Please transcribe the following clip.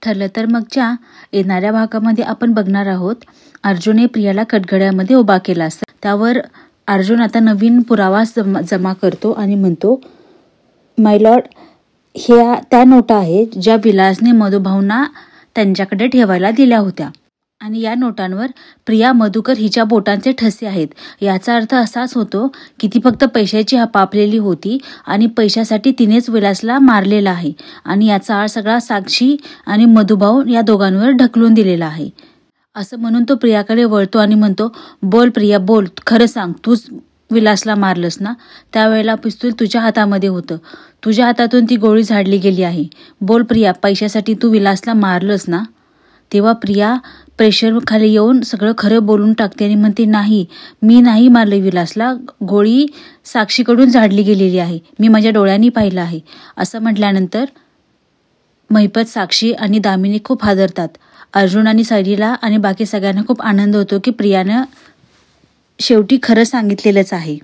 ठरलं तर मगच्या येणाऱ्या भागामध्ये आपण बघणार आहोत अर्जुनने प्रियाला कटघड्यामध्ये उभा केला असता. त्यावर अर्जुन आता नवीन पुरावा जमा करतो आणि म्हणतो, माय लॉर्ड, ह्या त्या नोटा आहेत ज्या विलासने मधुभाऊंना त्यांच्याकडे ठेवायला दिल्या होत्या आणि या नोटांवर प्रिया मधुकर हिच्या बोटांचे ठसे आहेत. याचा अर्थ असाच होतो की ती फक्त पैशाची हपापलेली होती आणि पैशासाठी तिनेच विलासला मारलेला आहे आणि याचा आळ सगळा साक्षी आणि मधुभाऊ या दोघांवर ढकलून दिलेला आहे. असं म्हणून तो प्रियाकडे वळतो आणि म्हणतो, बोल प्रिया, बोल, खरं सांग, तूच विलासला मारलंस ना? त्यावेळेला पिस्तूल तुझ्या हातामध्ये होतं. तुझ्या हातातून ती गोळी झाडली गेली आहे. बोल प्रिया, पैशासाठी तू विलासला मारलंस ना? तेव्हा प्रिया प्रेशर खाली येऊन सगळं खरं बोलून टाकते आणि म्हणते, नाही, मी नाही मारले विलासला. गोळी साक्षीकडून झाडली गेलेली आहे. मी माझ्या डोळ्यांनी पाहिलं आहे. असं म्हटल्यानंतर महिपत, साक्षी आणि दामिनी खूप हादरतात. अर्जुन आणि सैलीला आणि बाकी सगळ्यांना खूप आनंद होतो की प्रियानं शेवटी खरं सांगितलेलंच आहे.